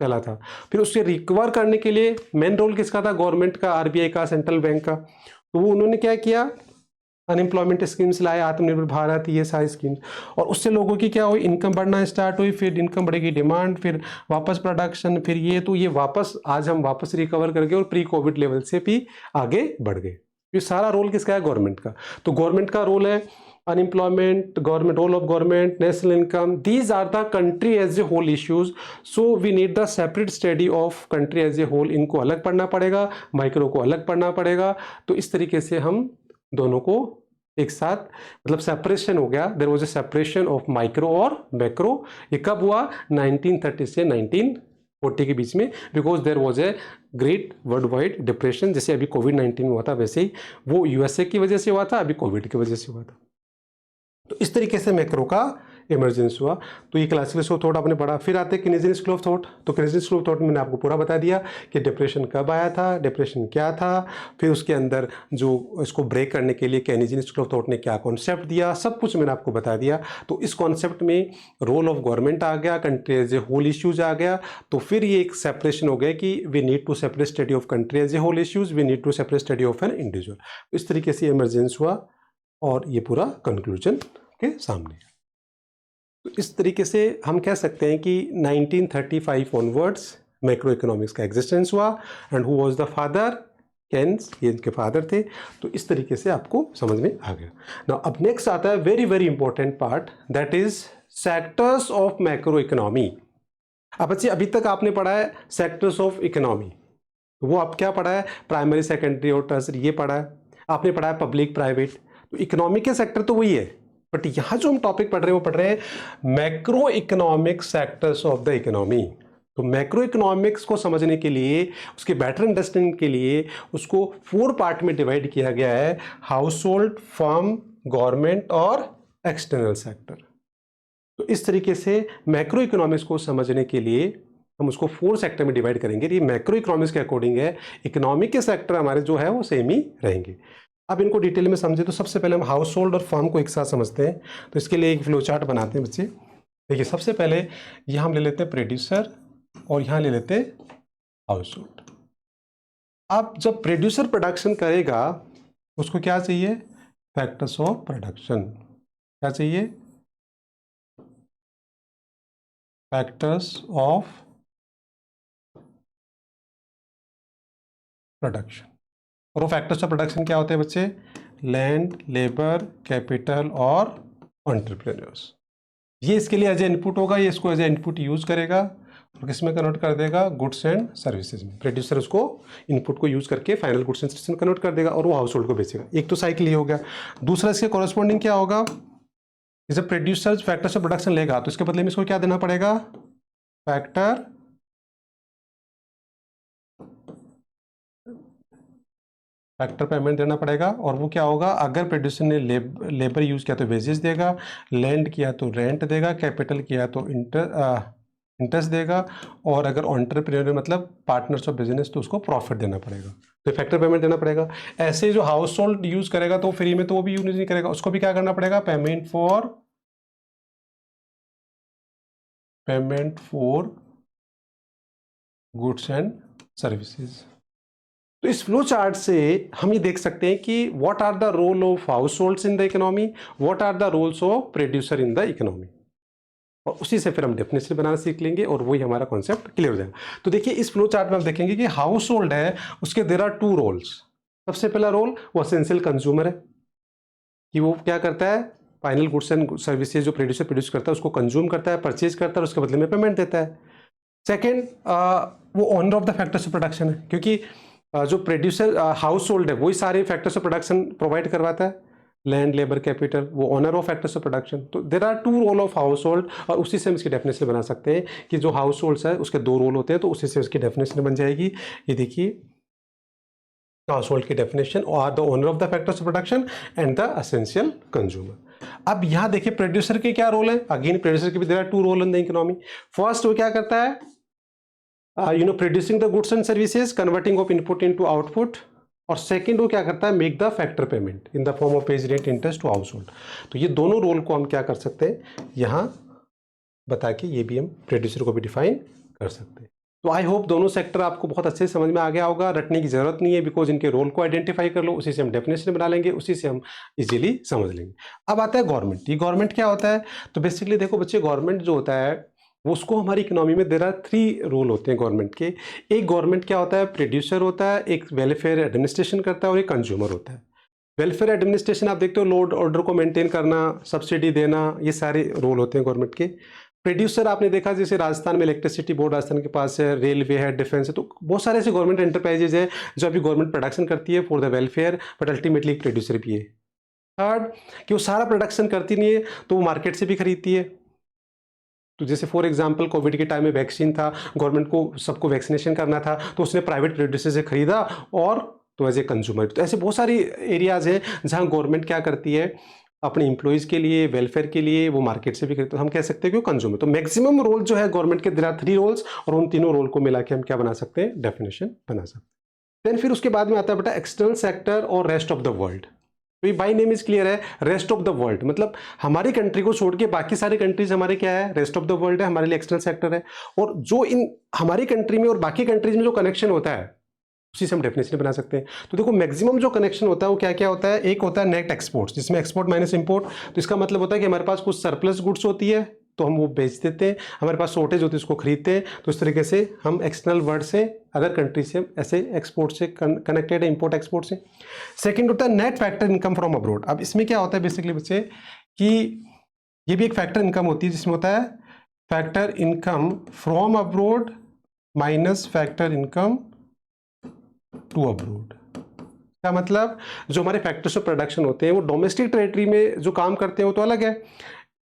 चला था। फिर उससे रिकवर करने के लिए मेन रोल किसका था, गवर्नमेंट का, आरबीआई का, सेंट्रल बैंक का। तो वो उन्होंने क्या किया, अनएम्प्लॉयमेंट स्कीम्स लाए, आत्मनिर्भर भारत, ये सारी स्कीम्स, और उससे लोगों की क्या हुई, इनकम बढ़ना स्टार्ट हुई। फिर इनकम बढ़ेगी, डिमांड, फिर वापस प्रोडक्शन, फिर ये, तो ये वापस आज हम वापस रिकवर करके और प्री कोविड लेवल से भी आगे बढ़ गए। ये सारा रोल किसका है, गवर्नमेंट का। तो गवर्नमेंट का रोल है unemployment, government, role of government, national income, these are the country as a whole issues. So we need the separate study of country as a whole. इनको अलग पढ़ना पड़ेगा, माइक्रो को अलग पढ़ना पड़ेगा। तो इस तरीके से हम दोनों को एक साथ, मतलब सेपरेशन हो गया, there was a separation of micro और मैक्रो। ये कब हुआ, 1930 से 1940 के बीच में, because there was a great world wide depression. जैसे अभी कोविड-19 में हुआ था, वैसे ही वो यूएसए की वजह से हुआ था, अभी कोविड की वजह से हुआ था। तो इस तरीके से मैक्रो का इमरजेंस हुआ। तो ये क्लासिकल स्कूल ऑफ थॉट आपने पढ़ा। फिर आते हैं केनेजियन स्कूल ऑफ थॉट। तो केनेजियन स्कूल ऑफ थॉट में मैंने आपको पूरा बता दिया कि डिप्रेशन कब आया था, डिप्रेशन क्या था, फिर उसके अंदर जो इसको ब्रेक करने के लिए केनेजियन स्कूल ऑफ थॉट ने क्या कॉन्सेप्ट दिया, सब कुछ मैंने आपको बता दिया। तो इस कॉन्सेप्ट में रोल ऑफ गवर्नमेंट आ गया, country as a whole issues आ गया। तो फिर ये एक सेपरेशन हो गया कि we need to separate study of country as a whole issues, we need to separate study of an individual. इस तरीके से इमरजेंस हुआ और ये पूरा कंक्लूजन के सामने। तो इस तरीके से हम कह सकते हैं कि 1935 ऑनवर्ड्स मैक्रो इकोनॉमिक्स का एग्जिस्टेंस हुआ। And who was the father, Keynes, ये इनके फादर थे। तो इस तरीके से आपको समझ में आ गया। नाउ अब नेक्स्ट आता है very very important part, that is sectors of macro economy. अब बच्चे अभी तक आपने पढ़ा है सेक्टर्स ऑफ इकोनॉमी, वो आप क्या पढ़ा है, प्राइमरी, सेकेंडरी और टर्सरी, ये पढ़ा है आपने, पढ़ा है पब्लिक, प्राइवेट। तो इकोनॉमी के सेक्टर तो वही है, बट यहाँ जो हम टॉपिक पढ़ रहे हैं वो पढ़ रहे हैं macro economic sectors of the economy. तो मैक्रो इकोनॉमिक्स को समझने के लिए, उसके बेटर अंडरस्टैंडिंग के लिए उसको 4 पार्ट में डिवाइड किया गया है, हाउस होल्ड, फर्म, गवर्नमेंट और एक्सटर्नल सेक्टर। तो इस तरीके से मैक्रो इकोनॉमिक्स को समझने के लिए हम उसको 4 सेक्टर में डिवाइड करेंगे। ये मैक्रो इकोनॉमिक्स के अकॉर्डिंग है, इकोनॉमिक के सेक्टर हमारे जो है वो सेम ही रहेंगे। अब इनको डिटेल में समझे तो सबसे पहले हम हाउस होल्ड और फर्म को एक साथ समझते हैं। तो इसके लिए एक फ्लो चार्ट बनाते हैं बच्चे। देखिए सबसे पहले यहाँ हम ले लेते हैं प्रोड्यूसर और यहाँ ले लेते हैं हाउस होल्ड। अब जब प्रोड्यूसर प्रोडक्शन करेगा उसको क्या चाहिए, फैक्टर्स ऑफ प्रोडक्शन। क्या चाहिए, फैक्टर्स ऑफ प्रोडक्शन। और वो फैक्टर्स ऑफ प्रोडक्शन क्या होते हैं बच्चे, लैंड, लेबर, कैपिटल और एंटरप्रेन्योर्स। ये इसके लिए एज ए इनपुट होगा, ये इसको एज ए इनपुट यूज करेगा और किस में कन्वर्ट कर देगा, गुड्स एंड सर्विसेज में। प्रोड्यूसर उसको इनपुट को यूज करके फाइनल गुड्स एंड सर्विसेज में कन्वर्ट कर देगा और वो हाउस होल्ड को बेचेगा। एक तो साइकिल ये हो गया। दूसरा इसके कॉरेस्पॉन्डिंग क्या होगा, जैसे प्रोड्यूसर फैक्टर्स ऑफ प्रोडक्शन लेगा तो इसके बदले में इसको क्या देना पड़ेगा, फैक्टर पेमेंट देना पड़ेगा। और वो क्या होगा, अगर प्रोड्यूसर ने लेबर यूज किया तो वेजेस देगा, लैंड किया तो रेंट देगा, कैपिटल किया तो इंटरेस्ट देगा, और अगर एंटरप्रेन्योर मतलब पार्टनर्स ऑफ बिजनेस तो उसको प्रॉफिट देना पड़ेगा। तो फैक्टर पेमेंट देना पड़ेगा। ऐसे जो हाउस होल्ड यूज करेगा तो फ्री में तो वो भी यूज नहीं करेगा, उसको भी क्या करना पड़ेगा, payment for goods and services. तो इस फ्लो चार्ट से हम ये देख सकते हैं कि what are the role of households in the economy, what are the roles of producer in the economy, और उसी से फिर हम डेफिनेशन बनाना सीख लेंगे और वही हमारा कॉन्सेप्ट क्लियर हो जाएगा। तो देखिए इस फ्लो चार्ट में आप देखेंगे कि हाउस होल्ड है, उसके देयर आर 2 रोल्स। सबसे पहला रोल वो एसेंशियल कंज्यूमर है, कि वो क्या करता है, फाइनल गुड्स एंड सर्विसेज जो प्रोड्यूसर प्रोड्यूस करता है उसको कंज्यूम करता है, परचेज करता है, उसके बदले में पेमेंट देता है। सेकेंड, वो owner of the factors of production है, क्योंकि जो प्रोड्यूसर हाउस होल्ड है वही सारे फैक्टर्स ऑफ प्रोडक्शन प्रोवाइड करवाता है, लैंड, लेबर, कैपिटल, वो owner of factors of production. तो there are 2 role of household, और उसी से हम इसकी डेफिनेशन बना सकते हैं कि जो हाउस होल्ड्स है उसके 2 रोल होते हैं, तो उसी से उसकी डेफिनेशन बन जाएगी। ये देखिए हाउस होल्ड की definition, are the owner of the factors of production and the essential consumer. अब यहाँ देखिए प्रोड्यूसर के क्या रोल है, अगेन प्रोड्यूसर के भी there are 2 role in the economy. First वो क्या करता है, producing the goods and services, converting of input into output, और सेकंड वो क्या करता है, make the factor payment in the form of page rent interest to household. तो ये दोनों रोल को हम क्या कर सकते हैं, यहाँ बता के ये भी हम प्रोड्यूसर को भी डिफाइन कर सकते हैं। तो आई होप दोनों सेक्टर आपको बहुत अच्छे से समझ में आ गया होगा, रटने की जरूरत नहीं है, बिकॉज इनके रोल को आइडेंटिफाई कर लो, उसी से हम डेफिनेशन बना लेंगे, उसी से हम इजीली समझ लेंगे। अब आता है गवर्नमेंट। ये गवर्नमेंट क्या होता है, तो बेसिकली देखो बच्चे, गवर्नमेंट जो होता है वो उसको हमारी इकोनॉमी में देयर आर 3 रोल होते हैं गवर्नमेंट के। एक गवर्नमेंट क्या होता है, प्रोड्यूसर होता है, एक वेलफेयर एडमिनिस्ट्रेशन करता है, और एक कंज्यूमर होता है। वेलफेयर एडमिनिस्ट्रेशन आप देखते हो, लॉ ऑर्डर को मेंटेन करना, सब्सिडी देना, ये सारे रोल होते हैं गवर्नमेंट के। प्रोड्यूसर आपने देखा जैसे राजस्थान में इलेक्ट्रिसिटी बोर्ड राजस्थान के पास है, रेलवे है, डिफेंस है, तो बहुत सारे ऐसे गवर्नमेंट एंटरप्राइजेज है जो अभी गवर्नमेंट प्रोडक्शन करती है for the welfare, but ultimately producer भी है। थर्ड, कि वो सारा प्रोडक्शन करती नहीं है तो वो मार्केट से भी खरीदती है। तो जैसे फॉर एग्जांपल कोविड के टाइम में वैक्सीन था, गवर्नमेंट को सबको वैक्सीनेशन करना था, तो उसने प्राइवेट प्रोड्यूसर से खरीदा, और तो एज ए कंज्यूमर। तो ऐसे बहुत सारी एरियाज हैं जहां गवर्नमेंट क्या करती है, अपने इंप्लॉइज के लिए, वेलफेयर के लिए वो मार्केट से भी खरीदते, तो हम कह सकते हैं कि वो कंज्यूमर। तो मैक्सिमम रोल जो है गवर्नमेंट के, देयर आर 3 रोल्स, और उन तीनों रोल को मिला के हम क्या बना सकते हैं, डेफिनेशन बना सकते हैं। देन फिर उसके बाद में आता है बेटा एक्सटर्नल सेक्टर और रेस्ट ऑफ द वर्ल्ड। तो बाई नेम इज क्लियर है, रेस्ट ऑफ द वर्ल्ड मतलब हमारी कंट्री को छोड़ के बाकी सारी कंट्रीज हमारे क्या है, रेस्ट ऑफ द वर्ल्ड है, हमारे लिए एक्सटर्नल सेक्टर है। और जो इन हमारी कंट्री में और बाकी कंट्रीज में जो कनेक्शन होता है उसी से हम डेफिनेशन बना सकते हैं। तो देखो मैक्सिमम जो कनेक्शन होता है वो क्या क्या होता है, एक होता है नेट एक्सपोर्ट, जिसमें एक्सपोर्ट माइनस इंपोर्ट। तो इसका मतलब होता है कि हमारे पास कुछ सरप्लस गुड्स होती है तो हम वो बेच देते हैं, हमारे पास शॉर्टेज होती है उसको खरीदते हैं। तो इस तरीके से हम एक्सटर्नल वर्ल्ड से, अदर कंट्री से ऐसे एक्सपोर्ट से कनेक्टेड है, इंपोर्ट एक्सपोर्ट से। सेकंड होता है net factor income from abroad. अब इसमें क्या होता है बेसिकली बच्चे कि ये भी एक फैक्टर इनकम होती है, जिसमें होता है factor income from abroad minus factor income to abroad. क्या मतलब, जो हमारे फैक्टर्स ऑफ प्रोडक्शन होते हैं वो डोमेस्टिक टेरिटरी में जो काम करते हैं वो तो अलग है,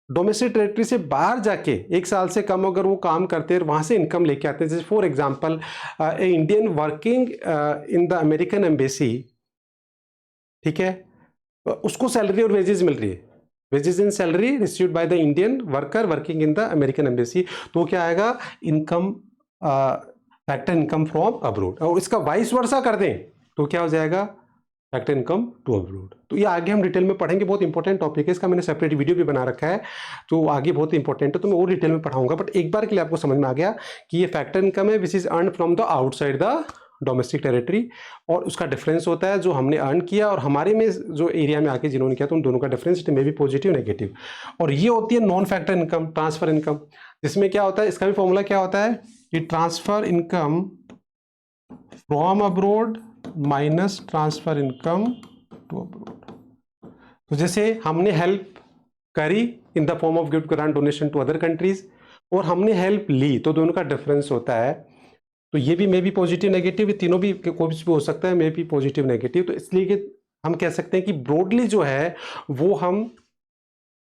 डोमेस्टिक टेरिटरी से बाहर जाके 1 साल से कम अगर वो काम करते हैं वहां से इनकम लेके आते हैं। जैसे for example A Indian working in the American embassy, ठीक है, उसको सैलरी और वेजेस मिल रही है, wages in salary received by the Indian worker working in the American embassy, तो क्या आएगा, income factor income from abroad. और इसका वाइस वर्सा कर दें तो क्या हो जाएगा, फैक्टर इनकम टू अब्रोड। तो ये आगे हम डिटेल में पढ़ेंगे, बहुत इंपॉर्टेंट टॉपिक है, इसका मैंने सेपरेट वीडियो भी बना रखा है, तो आगे बहुत इंपॉर्टेंट है, तो मैं और डिटेल में पढ़ाऊंगा। बट एक बार के लिए आपको समझ में आ गया कि ये फैक्टर इनकम है which is earn from the outside the domestic territory, और उसका डिफरेंस होता है जो हमने अर्न किया और हमारे में जो एरिया में आके जिन्होंने किया, तो उन दोनों का डिफरेंस में भी पॉजिटिव नेगेटिव। और ये होती है non factor income, transfer income, जिसमें क्या होता है, इसका भी फॉर्मूला क्या होता है कि transfer income from abroad minus transfer income to abroad. तो जैसे हमने हेल्प करी in the form of gift, grant, donation to other countries, और हमने हेल्प ली, तो दोनों का डिफरेंस होता है। तो ये भी मे बी पॉजिटिव नेगेटिव, तीनों भी कोई भी हो सकता है, मे बी पॉजिटिव नेगेटिव। तो इसलिए कि हम कह सकते हैं कि ब्रॉडली जो है वो हम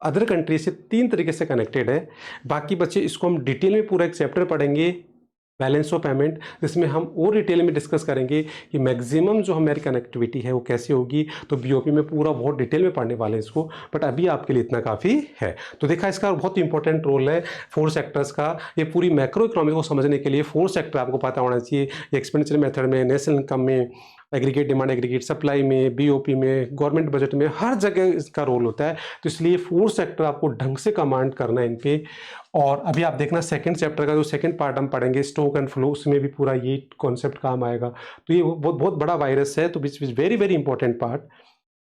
अदर कंट्री से 3 तरीके से कनेक्टेड है। बाकी बच्चे इसको हम डिटेल में पूरा एक चैप्टर पढ़ेंगे, बैलेंस ऑफ पेमेंट, जिसमें हम और डिटेल में डिस्कस करेंगे कि मैक्सिमम जो हमारी कनेक्टिविटी है वो कैसे होगी। तो बीओपी में पूरा बहुत डिटेल में पढ़ने वाले हैं इसको, बट अभी आपके लिए इतना काफ़ी है। तो देखा इसका बहुत इंपॉर्टेंट रोल है 4 सेक्टर्स का। ये पूरी मैक्रो इकोनॉमी को समझने के लिए 4 सेक्टर आपको पता होना चाहिए। एक्सपेंडिचर मेथड में, नेशनल इनकम में, एग्रीगेट डिमांड, एग्रीगेट सप्लाई में, बीओपी में, गवर्नमेंट बजट में, हर जगह इसका रोल होता है। तो इसलिए 4 सेक्टर आपको ढंग से कमांड करना है इन पे। और अभी आप देखना सेकंड चैप्टर का जो सेकंड पार्ट हम पढ़ेंगे, स्टॉक एंड फ्लो, उसमें भी पूरा ये कॉन्सेप्ट काम आएगा। तो ये बहुत बहुत बड़ा वायरस है, तो which very very important part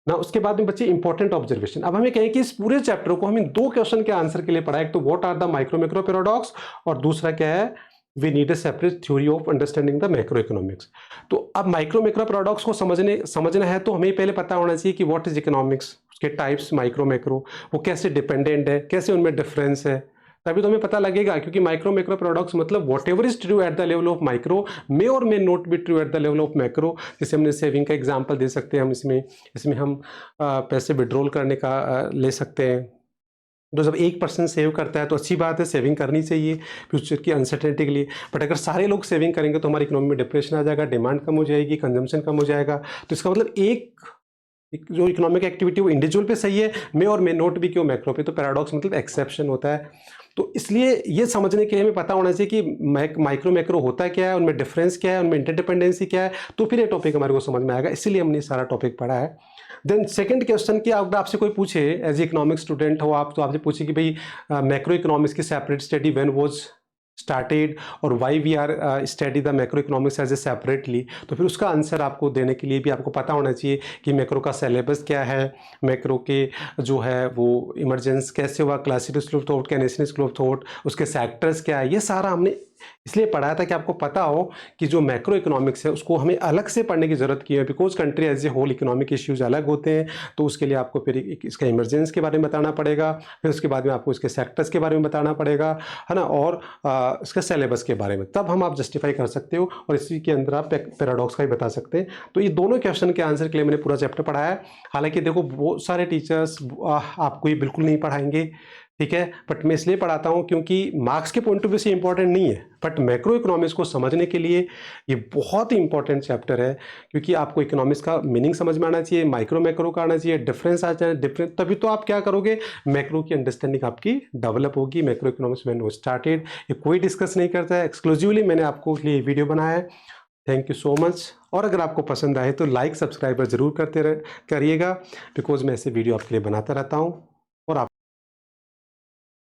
ना। उसके बाद में बच्चे इंपॉर्टेंट ऑब्जर्वेशन। अब हमें कहें कि इस पूरे चैप्टर को हमें 2 क्वेश्चन के आंसर के लिए पढ़ा है। एक तो what are the micro macro paradox, और दूसरा क्या है, we need a separate theory of understanding the macro economics. तो अब माइक्रो मैक्रो पैराडॉक्स को समझना है तो हमें पहले पता होना चाहिए कि व्हाट इज इकोनॉमिक्स, उसके टाइप्स माइक्रो मैक्रो, वो कैसे डिपेंडेंट है, कैसे उनमें डिफरेंस है, तभी तो हमें पता लगेगा। क्योंकि माइक्रो मैक्रो पैराडॉक्स मतलब whatever is true at the level of micro may और may not be true at the level of macro. जैसे हमने सेविंग का एग्जांपल दे सकते हैं, हम इसमें हम पैसे विड्रॉल करने का ले सकते हैं। तो जब 1% सेव करता है तो अच्छी बात है, सेविंग करनी चाहिए फ्यूचर की अनसर्टेनिटी के लिए। बट अगर सारे लोग सेविंग करेंगे तो हमारी इकोनॉमी में डिप्रेशन आ जाएगा, डिमांड कम हो जाएगी, कंजम्पशन कम हो जाएगा। तो इसका मतलब एक जो इकोनॉमिक एक्टिविटी वो इंडिविजुअल पे सही है, मे और मे नॉट भी क्यों मैक्रो पे। तो पैराडॉक्स मतलब एक्सेप्शन होता है। तो इसलिए ये समझने के लिए हमें पता होना चाहिए कि माइक्रो मैक्रो होता क्या है, उनमें डिफरेंस क्या है, उनमें इंटरडिपेंडेंसी क्या है। तो फिर ये टॉपिक हमारे को समझ में आएगा, इसीलिए हमने सारा टॉपिक पढ़ा है। देन सेकंड क्वेश्चन कि अगर आपसे कोई पूछे एज ए इकोनॉमिक स्टूडेंट हो आप, तो आपसे पूछे कि भाई मैक्रो इकोनॉमिक्स की separate study when was started और why we are study the macro economics as a separately, तो फिर उसका आंसर आपको देने के लिए भी आपको पता होना चाहिए कि मैक्रो का सिलेबस क्या है, मैक्रो के जो है वो इमरजेंस कैसे हुआ, classical school of thought, Keynesian school of thought, उसके सेक्टर्स क्या है, ये सारा हमने इसलिए पढ़ाया था कि आपको पता हो कि जो मैक्रो इकोनॉमिक्स है उसको हमें अलग से पढ़ने की जरूरत क्यों है। Because country as a whole economic issues अलग होते हैं। तो उसके लिए आपको फिर इसका इमरजेंस के बारे में बताना पड़ेगा, फिर उसके बाद में आपको इसके सेक्टर्स के बारे में बताना पड़ेगा, है ना, और इसका सिलेबस के बारे में, तब हम आप जस्टिफाई कर सकते हो और इसी के अंदर आप पैराडॉक्स का भी बता सकते हैं। तो ये दोनों क्वेश्चन के आंसर के लिए मैंने पूरा चैप्टर पढ़ाया है। हालांकि देखो बहुत सारे टीचर्स आपको ये बिल्कुल नहीं पढ़ाएंगे, ठीक है, बट मैं इसलिए पढ़ाता हूँ क्योंकि मार्क्स के पॉइंट ऑफ व्यू से इंपॉर्टेंट नहीं है, बट मैक्रो इकोनॉमिक्स को समझने के लिए ये बहुत ही इंपॉर्टेंट चैप्टर है। क्योंकि आपको इकोनॉमिक्स का मीनिंग समझ में आना चाहिए, माइक्रो मैक्रो का आना चाहिए, डिफरेंस आ जाए, डिफरेंस, तभी तो आप क्या करोगे, मैक्रो की अंडरस्टैंडिंग आपकी डेवलप होगी। मैक्रो इकोनॉमिक्स मैंने स्टार्टेड, ये कोई डिस्कस नहीं करता है, एक्सक्लूसिवली मैंने आपको लिए वीडियो बनाया है। Thank you so much. और अगर आपको पसंद आए तो लाइक सब्सक्राइबर ज़रूर करिएगा, बिकॉज मैं ऐसे वीडियो आपके लिए बनाता रहता हूँ।